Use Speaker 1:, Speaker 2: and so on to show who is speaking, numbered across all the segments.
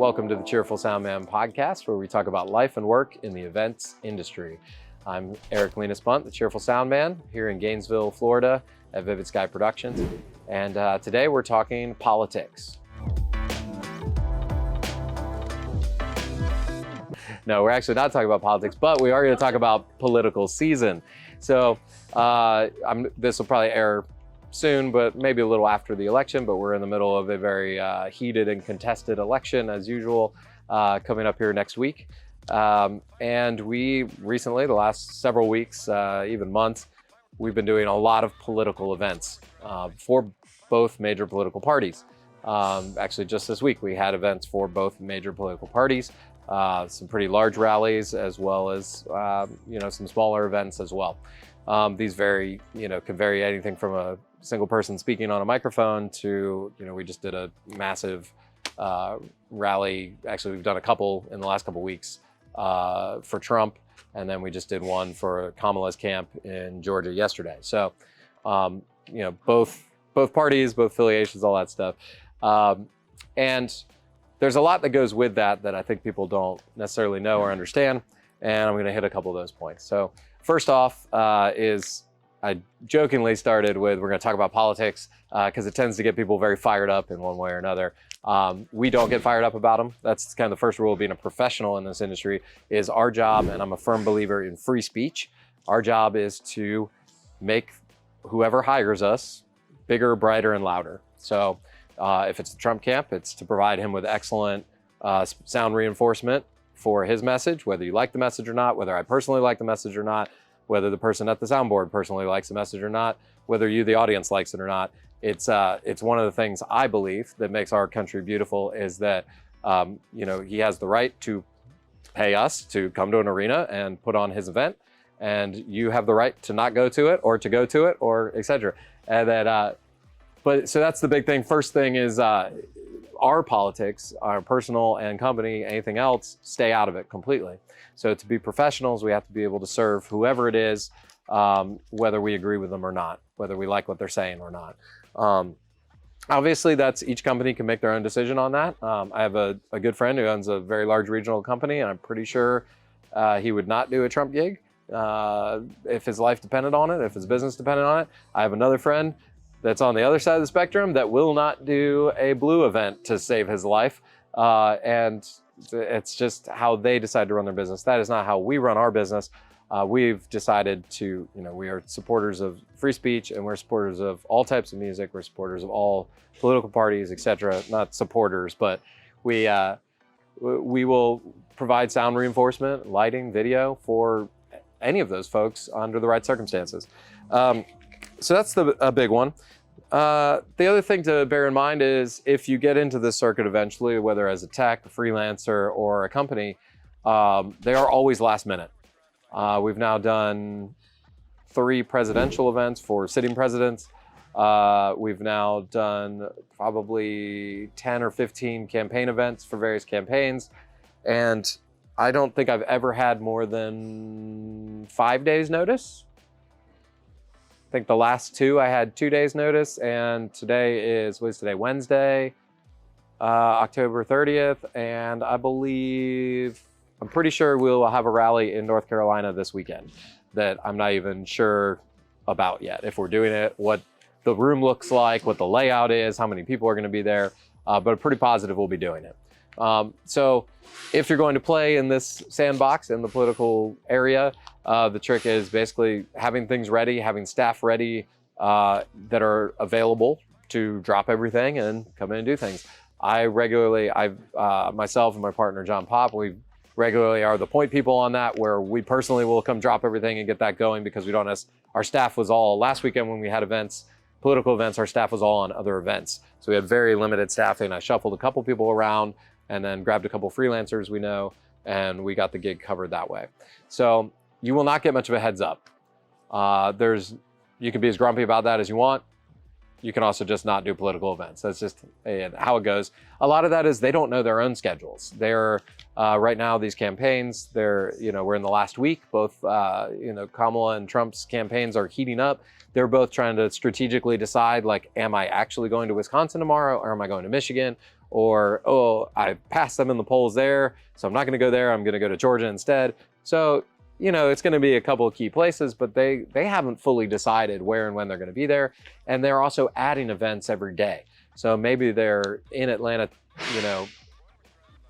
Speaker 1: Welcome to the Cheerful Soundman podcast, where we talk about life and work in the events industry. I'm Eric Linus-Bunt, the Cheerful Soundman, here in Gainesville, Florida at Vivid Sky Productions. And today we're talking politics. No, we're actually not talking about politics, but we are going to talk about political season. So this will probably air soon, but maybe a little after the election, but we're in the middle of a very heated and contested election as usual, coming up here next week. And we recently, the last several weeks, even months, we've been doing a lot of political events for both major political parties. Actually, just this week, we had events for both major political parties, some pretty large rallies, as well as, some smaller events as well. These vary, can vary anything from a single person speaking on a microphone to, we just did a massive rally. Actually, we've done a couple in the last couple weeks for Trump, and then we just did one for Kamala's camp in Georgia yesterday. So, both parties, both affiliations, all that stuff. And there's a lot that goes with that I think people don't necessarily know or understand, and I'm going to hit a couple of those points. So first off is I jokingly started with we're going to talk about politics because it tends to get people very fired up in one way or another. We don't get fired up about them. That's kind of the first rule of being a professional in this industry is our job, and I'm a firm believer in free speech. Our job is to make whoever hires us bigger, brighter, and louder. So if it's the Trump camp, it's to provide him with excellent sound reinforcement for his message, whether you like the message or not, whether I personally like the message or not, whether the person at the soundboard personally likes the message or not, whether you, the audience, likes it or not. It's one of the things I believe that makes our country beautiful is that, he has the right to pay us to come to an arena and put on his event, and you have the right to not go to it or to go to it or et cetera. And that, so that's the big thing. First thing is our politics, our personal and company, anything else, stay out of it completely. So to be professionals, we have to be able to serve whoever it is, whether we agree with them or not, whether we like what they're saying or not. Obviously, each company can make their own decision on that. I have a good friend who owns a very large regional company, and I'm pretty sure he would not do a Trump gig if his life depended on it, if his business depended on it. I have another friend that's on the other side of the spectrum that will not do a blue event to save his life. And it's just how they decide to run their business. That is not how we run our business. We've decided to, we are supporters of free speech, and we're supporters of all types of music. We're supporters of all political parties, etc. Not supporters, but we will provide sound reinforcement, lighting, video for any of those folks under the right circumstances. So that's a big one. The other thing to bear in mind is if you get into this circuit eventually, whether as a tech, a freelancer, or a company, they are always last minute. We've now done 3 presidential events for sitting presidents. We've now done probably 10 or 15 campaign events for various campaigns. And I don't think I've ever had more than 5 days notice. I think the last 2 I had 2 days notice, and today is, Wednesday, October 30th, and I'm pretty sure we'll have a rally in North Carolina this weekend that I'm not even sure about yet. If we're doing it, what the room looks like, what the layout is, how many people are going to be there, but I'm pretty positive we'll be doing it. So if you're going to play in this sandbox in the political area, the trick is basically having things ready, having staff ready that are available to drop everything and come in and do things. Myself and my partner, John Pop, we regularly are the point people on that, where we personally will come drop everything and get that going because we don't have, our staff was all, last weekend when we had events, political events, our staff was all on other events. So we had very limited staffing. I shuffled a couple people around and then grabbed a couple freelancers we know, and we got the gig covered that way. So you will not get much of a heads up. You can be as grumpy about that as you want. You can also just not do political events. That's just how it goes. A lot of that is they don't know their own schedules. They're right now, these campaigns, we're in the last week. Both, Kamala and Trump's campaigns are heating up. They're both trying to strategically decide, like, am I actually going to Wisconsin tomorrow, or am I going to Michigan, or, oh, I passed them in the polls there, so I'm not going to go there. I'm going to go to Georgia instead. So, you know, it's going to be a couple of key places, but they haven't fully decided where and when they're going to be there. And they're also adding events every day. So maybe they're in Atlanta, you know,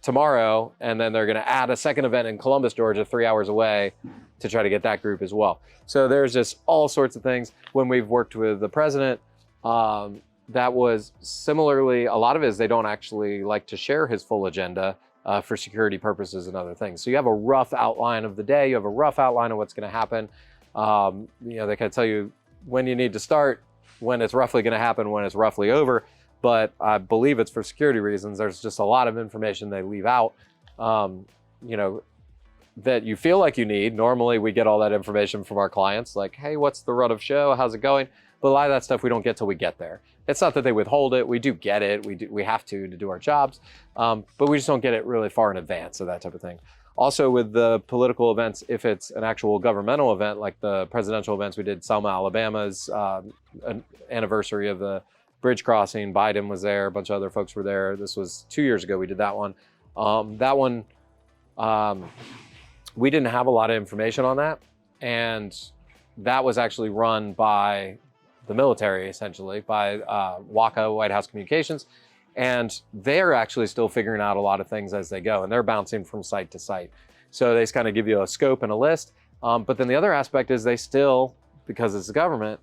Speaker 1: tomorrow, and then they're going to add a second event in Columbus, Georgia, 3 hours away to try to get that group as well. So there's just all sorts of things. When we've worked with the president, that was similarly, a lot of it is they don't actually like to share his full agenda for security purposes and other things. So you have a rough outline of the day, you have a rough outline of what's going to happen. You know, they can tell you when you need to start, when it's roughly going to happen, when it's roughly over. But I believe it's for security reasons. There's just a lot of information they leave out, you know, that you feel like you need. Normally we get all that information from our clients, like, hey, what's the run of show? How's it going? But a lot of that stuff we don't get till we get there. It's not that they withhold it. We do get it. We have to do our jobs. But we just don't get it really far in advance of that type of thing. Also with the political events, if it's an actual governmental event, like the presidential events, we did Selma, Alabama's an anniversary of the bridge crossing. Biden was there. A bunch of other folks were there. This was 2 years ago we did that one. We didn't have a lot of information on that. And that was actually run by the military, essentially, by WACA, White House Communications. And they're actually still figuring out a lot of things as they go. And they're bouncing from site to site. So they just kind of give you a scope and a list. But then the other aspect is they still, because it's the government,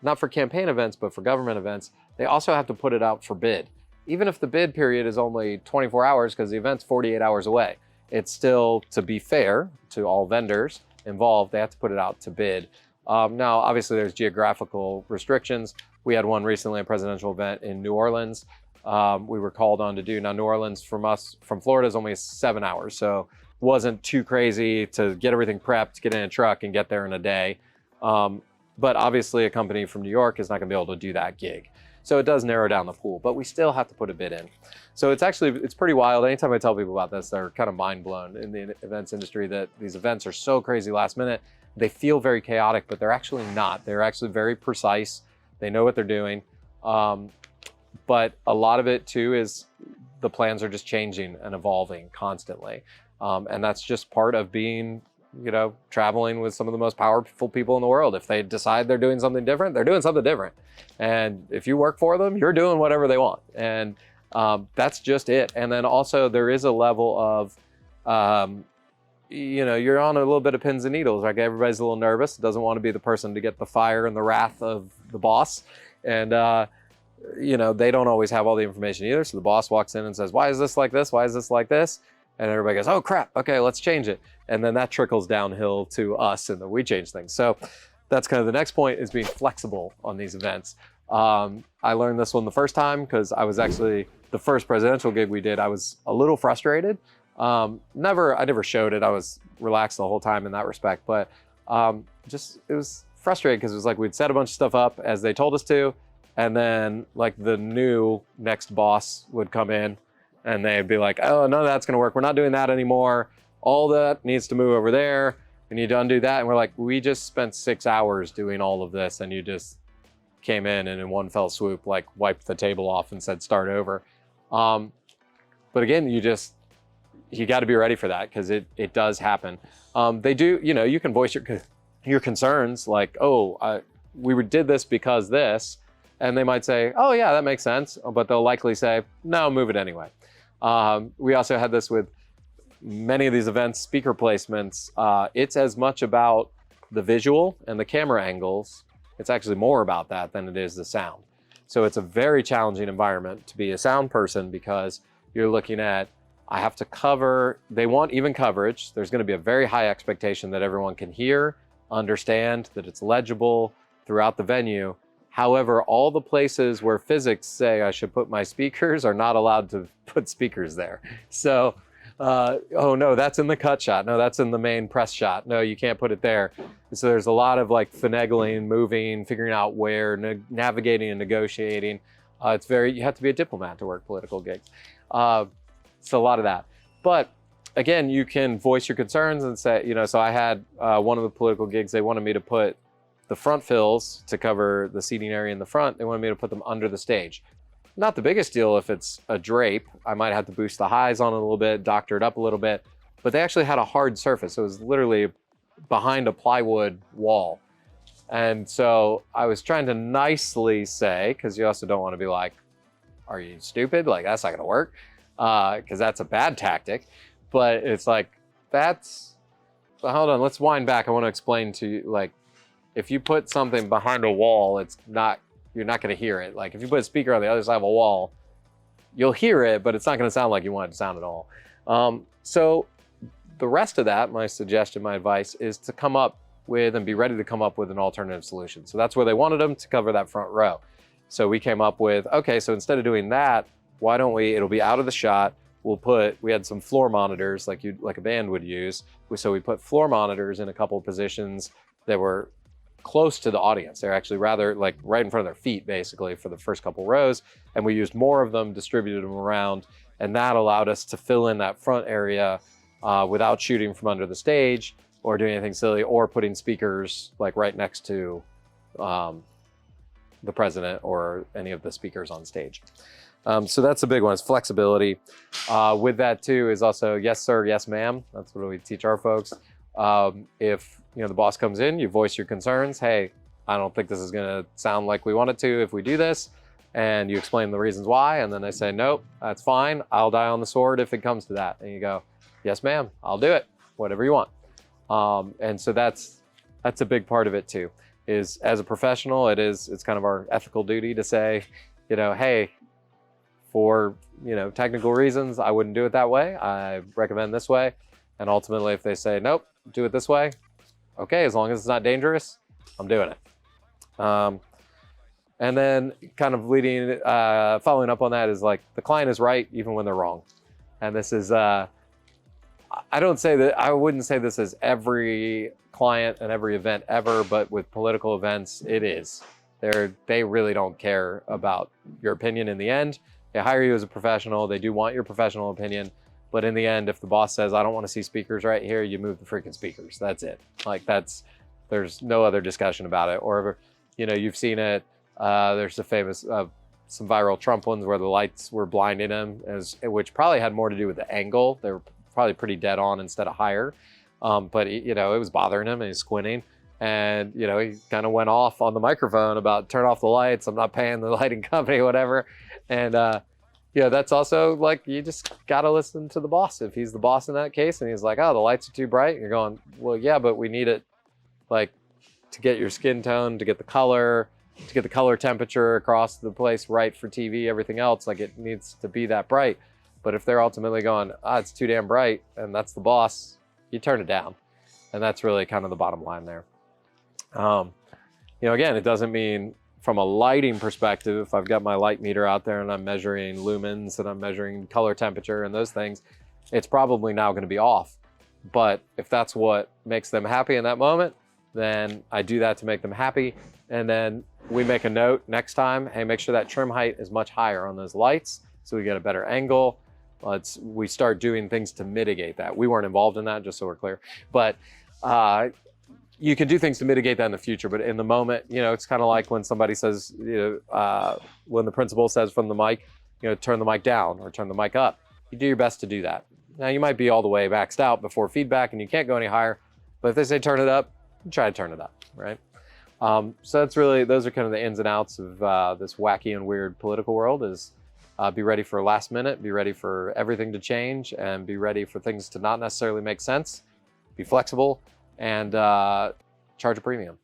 Speaker 1: not for campaign events, but for government events, they also have to put it out for bid. Even if the bid period is only 24 hours, because the event's 48 hours away, it's still, to be fair to all vendors involved, they have to put it out to bid. Now, obviously there's geographical restrictions. We had one recently, a presidential event in New Orleans. We were called on to do. Now, New Orleans from Florida is only 7 hours, so wasn't too crazy to get everything prepped, get in a truck and get there in a day. But obviously a company from New York is not gonna be able to do that gig. So it does narrow down the pool, but we still have to put a bid in. So it's pretty wild. Anytime I tell people about this, they're kind of mind blown in the events industry that these events are so crazy last minute. They feel very chaotic, but they're actually not. They're actually very precise. They know what they're doing. But a lot of it too is the plans are just changing and evolving constantly. And that's just part of being, you know, traveling with some of the most powerful people in the world. If they decide they're doing something different, they're doing something different. And if you work for them, you're doing whatever they want. And that's just it. And then also there is a level of, you know, you're on a little bit of pins and needles. Like everybody's a little nervous, doesn't want to be the person to get the fire and the wrath of the boss. And, you know, they don't always have all the information either. So the boss walks in and says, why is this like this? Why is this like this? And everybody goes, oh crap, okay, let's change it. And then that trickles downhill to us and then we change things. So that's kind of the next point, is being flexible on these events. I learned this one the first time because I was actually, the first presidential gig we did, I was a little frustrated. I never showed it. I was relaxed the whole time in that respect, but it was frustrating because it was like we'd set a bunch of stuff up as they told us to, and then like the new next boss would come in and they'd be like, oh, none of that's gonna work. We're not doing that anymore. All that needs to move over there. We need to undo that. And we're like, we just spent 6 hours doing all of this and you just came in and in one fell swoop, like wiped the table off and said, start over. But again, you got to be ready for that because it does happen. They do, you know, you can voice your concerns like, oh, we did this because this, and they might say, oh yeah, that makes sense. But they'll likely say, no, move it anyway. We also had this with many of these events, speaker placements. It's as much about the visual and the camera angles. It's actually more about that than it is the sound. So it's a very challenging environment to be a sound person because you're looking at, I have to cover, they want even coverage. There's going to be a very high expectation that everyone can hear, understand, that it's legible throughout the venue. However, all the places where physics say I should put my speakers are not allowed to put speakers there. So, oh no, that's in the cut shot. No, that's in the main press shot. No, you can't put it there. So there's a lot of like finagling, moving, figuring out where, navigating and negotiating. You have to be a diplomat to work political gigs. It's a lot of that. But again, you can voice your concerns and say, you know, so I had one of the political gigs, they wanted me to put the front fills to cover the seating area in the front. They wanted me to put them under the stage. not the biggest deal if it's a drape. I might have to boost the highs on it a little bit, doctor it up a little bit, but they actually had a hard surface. It was literally behind a plywood wall. And so I was trying to nicely say, because you also don't want to be like, are you stupid? Like, that's not going to work, because that's a bad tactic. But it's like, hold on, let's wind back. I want to explain to you, like, if you put something behind a wall, you're not going to hear it. Like, if you put a speaker on the other side of a wall, you'll hear it, but it's not going to sound like you want it to sound at all. So the rest of that, my suggestion, my advice, is to come up with and be ready to come up with an alternative solution. So that's where they wanted them to cover that front row. So we came up with, okay, so instead of doing that, why don't it'll be out of the shot. We had some floor monitors like a band would use. So we put floor monitors in a couple of positions that were close to the audience. They're actually rather like right in front of their feet, basically, for the first couple rows. And we used more of them, distributed them around, and that allowed us to fill in that front area without shooting from under the stage or doing anything silly or putting speakers like right next to the president or any of the speakers on stage. So that's a big one, is flexibility. With that too is also yes sir, yes ma'am. That's what we teach our folks. If the boss comes in, you voice your concerns. Hey, I don't think this is gonna sound like we want it to if we do this. And you explain the reasons why, and then they say, nope, that's fine. I'll die on the sword if it comes to that. And you go, yes ma'am, I'll do it, whatever you want. And so that's a big part of it too, is as a professional, it's kind of our ethical duty to say, hey, for technical reasons, I wouldn't do it that way. I recommend this way. And ultimately, if they say, nope, do it this way, okay, as long as it's not dangerous, I'm doing it. And then kind of following up on that is like, the client is right even when they're wrong. And this is, I wouldn't say this is every client and every event ever, but with political events, it is. They really don't care about your opinion in the end. They hire you as a professional. They do want your professional opinion. But in the end, if the boss says, I don't want to see speakers right here, you move the freaking speakers. That's it. Like there's no other discussion about it. Or, you've seen it. There's a famous, some viral Trump ones where the lights were blinding him, which probably had more to do with the angle. They were probably pretty dead on instead of higher. But it was bothering him and he's squinting. And, he kind of went off on the microphone about turn off the lights. I'm not paying the lighting company, whatever. And, that's also like, you just got to listen to the boss. If he's the boss in that case and he's like, oh, the lights are too bright. And you're going, well, yeah, but we need it like to get your skin tone, to get the color temperature across the place right for TV, everything else. Like it needs to be that bright. But if they're ultimately going, it's too damn bright, and that's the boss, you turn it down. And that's really kind of the bottom line there. Again, it doesn't mean from a lighting perspective, if I've got my light meter out there and I'm measuring lumens and I'm measuring color temperature and those things, it's probably now going to be off. But if that's what makes them happy in that moment, then I do that to make them happy. And then we make a note next time, hey, make sure that trim height is much higher on those lights so we get a better angle. We start doing things to mitigate that. We weren't involved in that, just so we're clear. But you can do things to mitigate that in the future. But in the moment, it's kind of like when somebody says, when the principal says from the mic, turn the mic down or turn the mic up. You do your best to do that. Now, you might be all the way maxed out before feedback and you can't go any higher. But if they say turn it up, try to turn it up, right? So those are kind of the ins and outs of this wacky and weird political world. Is be ready for last minute, be ready for everything to change, and be ready for things to not necessarily make sense. Be flexible and charge a premium.